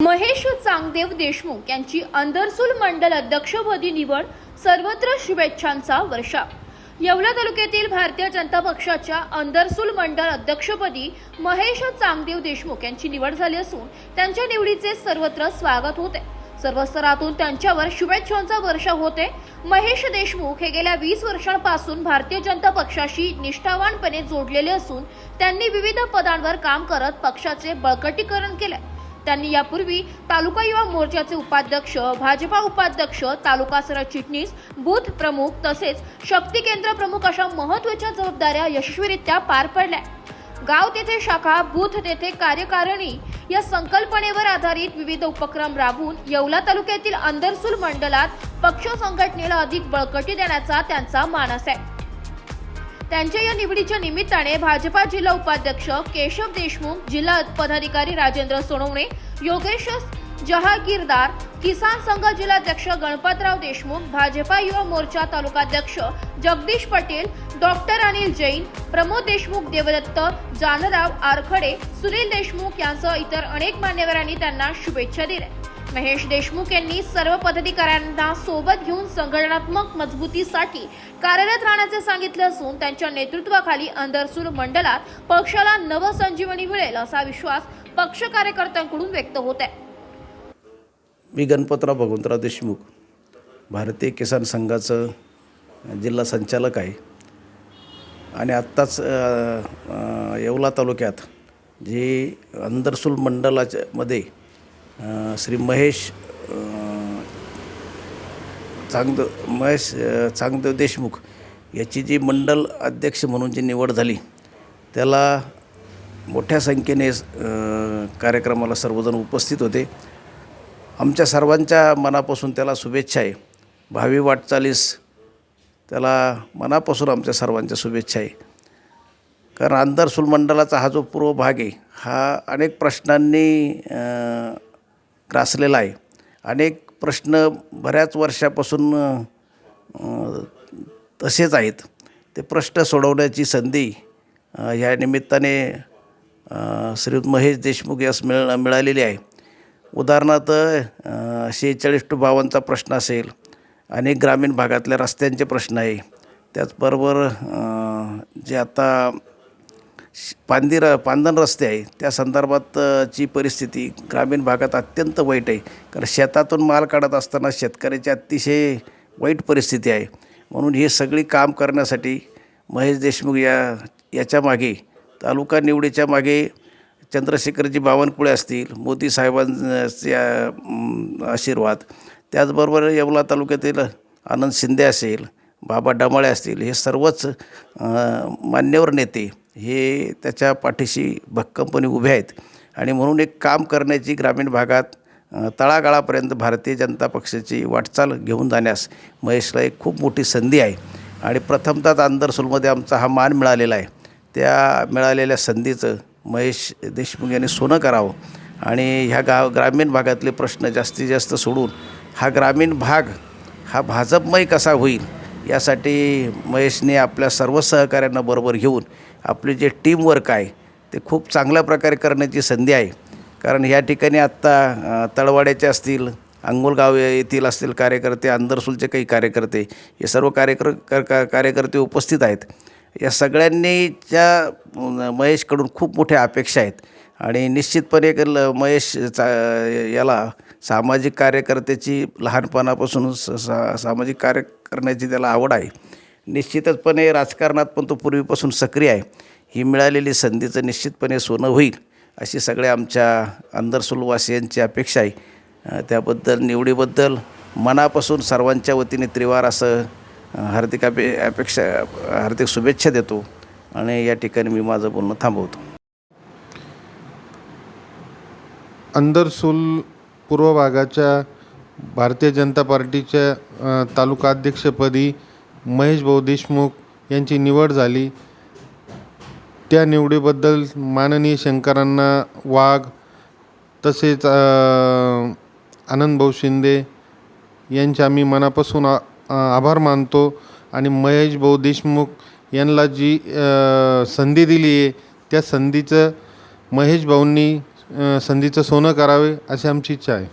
महेश चांगदेव देशमुख यांची अंदरसूल मंडल अध्यक्षपदी निवड, सर्वत्र शुभेच्छांचा वर्षाव। येवला तालुक्यातील भारतीय जनता पक्षाच्या अंदरसूल मंडल अध्यक्षपदी महेश चांगदेव देशमुख यांची निवड झाली असून त्यांच्या निवडीचे सर्वत्र स्वागत होते। सर्व स्तरातून त्यांच्यावर शुभेच्छांचा वर्षाव होते। महेश देशमुख हे गेल्या 20 वर्षांपासून भारतीय जनता पक्षाशी निष्ठावानपणे जोडलेले असून त्यांनी विविध पदांवर काम करत पक्षाचे बळकटीकरण केले। त्यांनी यापूर्वी तालुका युवा मोर्चाचे उपाध्यक्ष, भाजपा उपाध्यक्ष, तालुका सरचिटणीस, बूथ प्रमुख तसेच शक्ती केंद्र प्रमुख अशा महत्त्वाच्या जबाबदाऱ्या यशस्वीरित्या पार पडल्या। गाव तेथे शाखा, बूथ तेथे कार्यकारिणी या संकल्पनेवर आधारित विविध उपक्रम राबवून येवला तालुक्यातील अंदरसूल मंडलात पक्ष संघटनेला अधिक बळकटी देण्याचा त्यांचा मानस आहे। त्यांच्या या निवडीच्या निमित्ताने भाजपा जिल्हा उपाध्यक्ष केशव देशमुख, जिल्हा पदाधिकारी राजेंद्र सोनवणे, योगेश जहागीरदार, किसान संघ जिल्हाध्यक्ष गणपतराव देशमुख, भाजपा युवा मोर्चा तालुकाध्यक्ष जगदीश पटेल, डॉक्टर अनिल जैन, प्रमोद देशमुख, देवदत्त, जानराव आरखडे, सुनील देशमुख यांसह इतर अनेक मान्यवरांनी त्यांना शुभेच्छा दिल्या। महेश देशमुख यांनी सर्व पदाधिकाऱ्यांना सोबत घेऊन संघटनात्मक मजबूतीसाठी कार्यरत राहण्याचे सांगितले असून त्यांच्या नेतृत्वाखाली अंदरसूल मंडलात पक्षाला नवसंजीवनी मिळेल असा विश्वास पक्ष कार्यकर्त्यांकडून व्यक्त होत आहे। मी गणपतराव भगवंतराव देशमुख, भारतीय किसान संघाचं जिल्हा संचालक आहे आणि आत्ताच येवला तालुक्यात जे अंदरसूल मंडलाच्या मध्ये श्री महेश चांगदेव देशमुख याची जी मंडल अध्यक्ष म्हणून जी निवड झाली त्याला मोठ्या संख्येने कार्यक्रमाला सर्वजण उपस्थित होते। आमच्या सर्वांच्या मनापासून त्याला शुभेच्छा आहे। भावी वाटचालीस त्याला मनापासून आमच्या सर्वांच्या शुभेच्छा आहे। कारण अंदरसूल मंडलाचा हा जो पूर्व भाग आहे हा अनेक प्रश्नांनी ग्रासलेला आहे। अनेक प्रश्न बऱ्याच वर्षापासून तसेच आहेत। ते प्रश्न सोडवण्याची संधी ह्या निमित्ताने श्री महेश देशमुख यास मिळालेली आहे। उदाहरणार्थ 46-52चा प्रश्न असेल, अनेक ग्रामीण भागातल्या रस्त्यांचे प्रश्न आहे, त्याचबरोबर जे आता पांदन रस्ते आहे त्या संदर्भातची परिस्थिती ग्रामीण भागात अत्यंत वाईट आहे। कारण शेतातून माल काढत असताना शेतकऱ्याची अतिशय वाईट परिस्थिती आहे। म्हणून ही सगळी काम करण्यासाठी महेश देशमुख याच्या मागे, तालुका निवडीच्या मागे चंद्रशेखरजी बावनकुळे असतील, मोदी साहेबांचे आशीर्वाद, त्याचबरोबर येवला तालुक्यातील आनंद शिंदे असेल, बाबा डमाळे असतील, हे सर्वच मान्यवर नेते हे त्याच्या पाठीशी भक्कमपणे उभे आहेत। आणि म्हणून एक काम करण्याची ग्रामीण भागात तळागाळापर्यंत भारतीय जनता पक्षाची वाटचाल घेऊन जाण्यास महेशला एक खूप मोठी संधी आहे। आणि प्रथमतः अंदरसूलमध्ये आमचा हा मान मिळालेला आहे। त्या मिळालेल्या संधीचं महेश देशमुख यांनी सोनं करावं आणि ह्या ग्रामीण भागातले प्रश्न जास्तीत जास्त सोडून हा ग्रामीण भाग हा भाजपमय कसा होईल यासाठी महेशने आपल्या सर्व सहकाऱ्यांना बरोबर घेऊन आपले जे टीमवर्क आहे ते खूप चांगल्या प्रकारे करण्याची संधी आहे। कारण ह्या ठिकाणी आत्ता तळवाड्याचे असतील, अंगोलगाव येथील असतील कार्यकर्ते, अंदरसूलचे काही कार्यकर्ते, हे सर्व कार्यकर्ते उपस्थित आहेत। या सगळ्यांनीच्या महेशकडून खूप मोठ्या अपेक्षा आहेत आणि निश्चितपणे महेश याला सामाजिक कार्यकर्त्याची लहानपणापासून सामाजिक कार्य करण्याची त्याला आवड आहे। निश्चितचपणे राजकारणात पण तो पूर्वीपासून सक्रिय आहे। ही मिळालेली संधीचं निश्चितपणे सोनं होईल अशी सगळ्या आमच्या अंदरसूलवासियांची अपेक्षा आहे। त्याबद्दल निवडीबद्दल मनापासून सर्वांच्या वतीने त्रिवार असं हार्दिक शुभेच्छा देतो आणि या ठिकाणी मी माझं बोलणं थांबवतो। अंदरसूल पूर्व भागाच्या भारतीय जनता पार्टीच्या तालुका अध्यक्षपदी महेश भाऊ देशमुख यांची निवड झाली। त्या निवडीबद्दल माननीय शंकरांना वाघ तसेच आनंदभाऊ शिंदे यांचे आम्ही मनापासून आभार मानतो आणि महेश भाऊ देशमुख यांना जी संधी दिली आहे त्या संधीचं महेश भाऊंनी संधीचं सोनं करावे अशी आमची इच्छा आहे.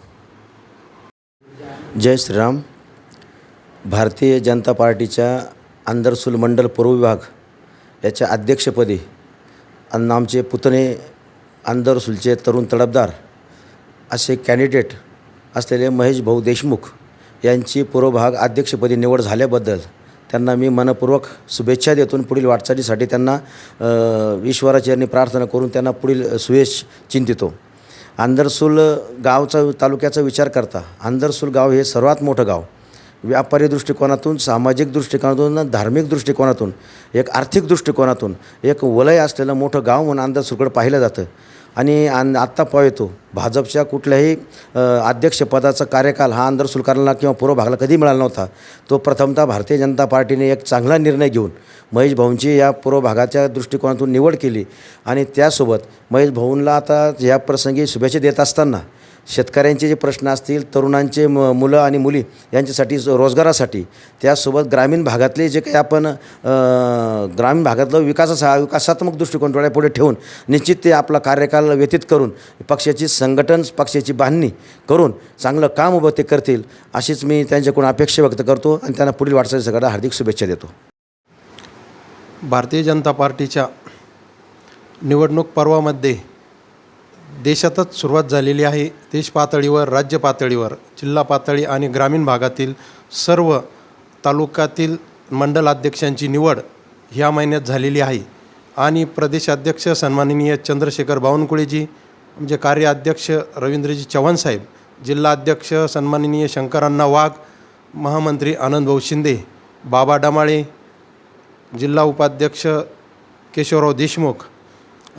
जय श्रीराम. भारतीय जनता पार्टीच्या आंदरसूल मंडल पूर्व विभाग याच्या अध्यक्षपदी आमचे पुतणे आंदरसूलचे तरुण तडफदार असे कॅन्डिडेट असलेले महेश भाऊ देशमुख यांची पूर्व भाग अध्यक्षपदी निवड झाल्याबद्दल त्यांना मी मनपूर्वक शुभेच्छा देतून पुढील वाटचालीसाठी त्यांना ईश्वराचरणी प्रार्थना करून त्यांना पुढील सुयश चिंतितो. आंदरसूल गावचा तालुक्याचा विचार करता आंदरसूल गाव हे सर्वात मोठं गाव. व्यापारी दृष्टिकोनातून, सामाजिक दृष्टिकोनातून, धार्मिक दृष्टिकोनातून, एक आर्थिक दृष्टिकोनातून एक वलय असलेलं मोठं गाव म्हणून आंदरसूलकडं पाहिलं जातं. आणि आत्ता पाहतो भाजपच्या कुठल्याही अध्यक्षपदाचा कार्यकाल हा आंदरसूलकरांना किंवा पूर्व भागाला कधी मिळाला नव्हता. तो प्रथमतः भारतीय जनता पार्टीने एक चांगला निर्णय घेऊन महेश भाऊंची या पूर्व भागाच्या दृष्टिकोनातून निवड केली. आणि त्यासोबत महेश भाऊंना आता या प्रसंगी शुभेच्छा देत असताना शेतकऱ्यांचे जे प्रश्न असतील, तरुणांचे मुलं आणि मुली यांच्यासाठी रोजगारासाठी, त्यासोबत ग्रामीण भागातले जे काही आपण ग्रामीण भागातलं विकासात्मक दृष्टिकोन डोळ्यापुढे ठेवून निश्चित ते आपला कार्यकाल व्यतीत करून पक्षाची संघटन, पक्षाची बांधणी करून चांगलं काम उभं ते करतील अशीच मी त्यांच्याकडून अपेक्षा व्यक्त करतो आणि त्यांना पुढील वाटचालीसाठी हार्दिक शुभेच्छा देतो. भारतीय जनता पार्टीच्या निवडणूक पर्वामध्ये देशातच सुरुवात झालेली आहे. देश पातळीवर, राज्य पातळीवर, जिल्हा पातळी आणि ग्रामीण भागातील सर्व तालुक्यातील मंडलाध्यक्षांची निवड ह्या महिन्यात झालेली आहे. आणि प्रदेशाध्यक्ष सन्माननीय चंद्रशेखर बावनकुळेजी, म्हणजे कार्याध्यक्ष रवींद्रजी चव्हाण साहेब, जिल्हाध्यक्ष सन्माननीय शंकरांना वाघ, महामंत्री आनंदभाऊ शिंदे, बाबा डमाळे, जिल्हा उपाध्यक्ष केशवराव देशमुख,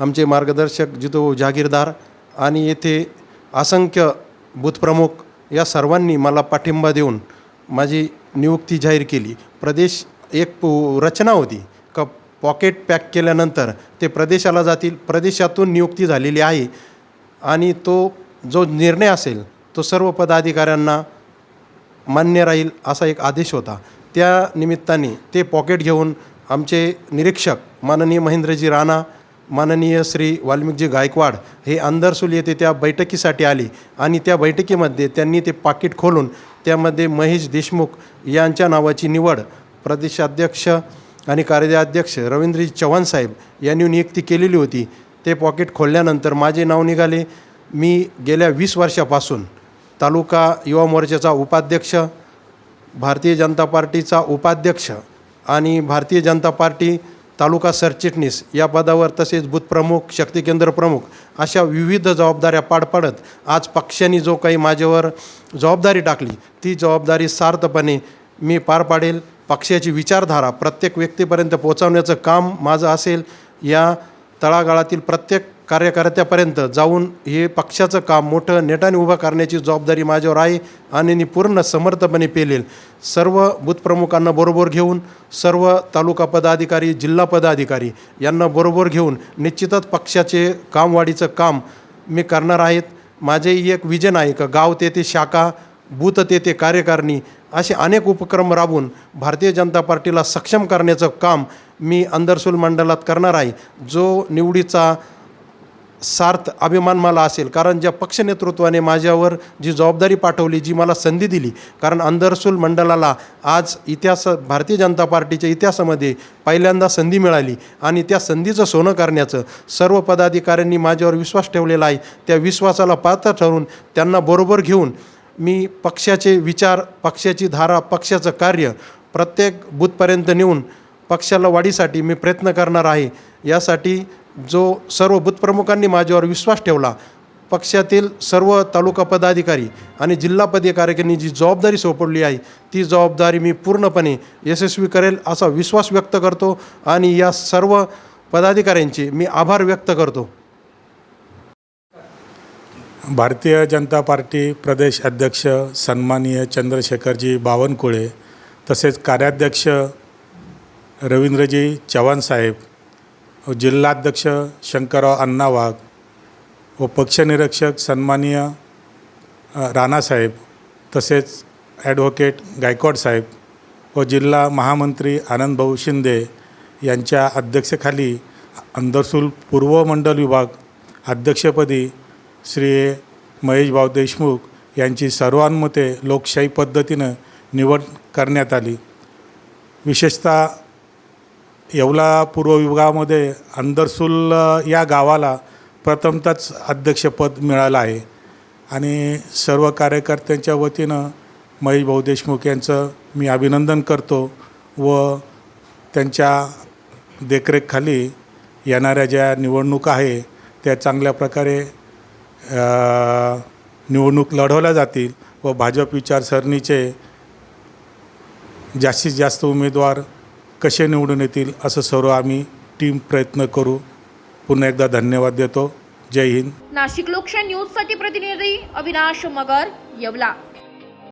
आमचे मार्गदर्शक जितू जागीरदार आणि येथे असंख्य बूथप्रमुख या सर्वांनी मला पाठिंबा देऊन माझी नियुक्ती जाहीर केली. प्रदेश एक रचना होती का पॉकेट पॅक केल्यानंतर ते प्रदेशाला जातील. प्रदेशातून नियुक्ती झालेली आहे आणि तो जो निर्णय असेल तो सर्व पदाधिकाऱ्यांना मान्य राहील असा एक आदेश होता. त्या निमित्ताने ते पॉकेट घेऊन आमचे निरीक्षक माननीय महेंद्रजी राणा, माननीय श्री वाल्मिकजी गायकवाड हे आंदरसूल येथे त्या बैठकीसाठी आले आणि त्या बैठकीमध्ये त्यांनी ते पाकिट खोलून त्यामध्ये महेश देशमुख यांच्या नावाची निवड प्रदेशाध्यक्ष आणि कार्याध्यक्ष रवींद्रजी चव्हाण साहेब यांनी नियुक्ती केलेली होती. ते पॉकेट खोलल्यानंतर माझे नाव निघाले. मी गेल्या 20 वर्षापासून तालुका युवा मोर्चाचा उपाध्यक्ष, भारतीय जनता पार्टीचा उपाध्यक्ष आणि भारतीय जनता पार्टी तालुका सरचिटणीस या पदावर, तसेच बूथ प्रमुख, शक्ती केंद्र प्रमुख अशा विविध जबाबदाऱ्या पार पाडत आज पक्षाने जो काही माझ्यावर जबाबदारी टाकली ती जबाबदारी सार्थपणे मी पार पाडेल. पक्षाची विचारधारा प्रत्येक व्यक्तीपर्यंत पोहोचवण्याचं काम माझं असेल. या तळागाळातील प्रत्येक कार्यकर्त्यापर्यंत जाऊन हे पक्षाचं काम मोठं नेटाने उभं करण्याची जबाबदारी माझ्यावर आहे आणि मी पूर्ण समर्थपणे पेलेल. सर्व बूथप्रमुखांना बरोबर घेऊन, सर्व तालुका पदाधिकारी, जिल्हा पदाधिकारी यांना बरोबर घेऊन निश्चितच पक्षाचे कामवाढीचं काम मी करणार आहेत. माझेही एक विजन आहे का गाव तेथे शाखा, बूथ तेथे कार्यकारिणी असे अनेक उपक्रम राबवून भारतीय जनता पार्टीला सक्षम करण्याचं काम मी आंदरसूल मंडलात करणार आहे. जो निवडीचा सार्थ अभिमान मला असेल, कारण ज्या पक्ष नेतृत्वाने माझ्यावर जी जबाबदारी पाठवली, जी मला संधी दिली, कारण आंदरसूल मंडलाला आज भारतीय जनता पार्टीच्या इतिहासामध्ये पहिल्यांदा संधी मिळाली आणि त्या संधीचं सोनं करण्याचं सर्व पदाधिकाऱ्यांनी माझ्यावर विश्वास ठेवलेला आहे. त्या विश्वासाला पात्र ठरून त्यांना बरोबर घेऊन मी पक्षाचे विचार, पक्षाची धारा, पक्षाचं कार्य प्रत्येक बूथपर्यंत नेऊन पक्षाला वाढीसाठी मी प्रयत्न करणार आहे. यासाठी जो सर्व बूथप्रमुखांनी माझ्यावर विश्वास ठेवला, पक्षातील सर्व तालुका पदाधिकारी आणि जिल्हा पदाधिकाऱ्यांनी जी जबाबदारी सोपवली आहे ती जबाबदारी मी पूर्णपणे यशस्वी करेल असा विश्वास व्यक्त करतो आणि या सर्व पदाधिकाऱ्यांचे मी आभार व्यक्त करतो. भारतीय जनता पार्टी प्रदेश अध्यक्ष सन्माननीय चंद्रशेखरजी बावनकुळे, तसेच कार्याध्यक्ष रवींद्रजी चव्हाण साहेब, जिल्हाध्यक्ष शंकरराव अण्णा वाघ व पक्षनिरीक्षक सन्माननीय राणासाहेब, तसेच ॲडव्होकेट गायकवाड साहेब व जिल्हा महामंत्री आनंदभाऊ शिंदे यांच्या अध्यक्षतेखाली आंदरसूल पूर्व मंडल विभाग अध्यक्षपदी श्री महेश भाऊ देशमुख यांची सर्वानुमते लोकशाही पद्धतीनं निवड करण्यात आली. विशेषतः येवला पूर्व विभागामध्ये अंदरसूल या गावाला प्रथमतःच अध्यक्षपद मिळालं आहे आणि सर्व कार्यकर्त्यांच्या वतीनं महेश भाऊ देशमुख यांचं मी अभिनंदन करतो व त्यांच्या देखरेखीखाली येणाऱ्या ज्या निवडणुका आहे त्या चांगल्या प्रकारे निवडणूक लढवल्या जातील व भाजप विचारसरणीचे जास्तीत जास्त उमेदवार कसे निवडून येतील असं सर्व आम्ही टीम प्रयत्न करू. पुन्हा एकदा धन्यवाद देतो. जय हिंद. नाशिक लोकशाही न्यूजसाठी प्रतिनिधी अविनाश मगर, येवला.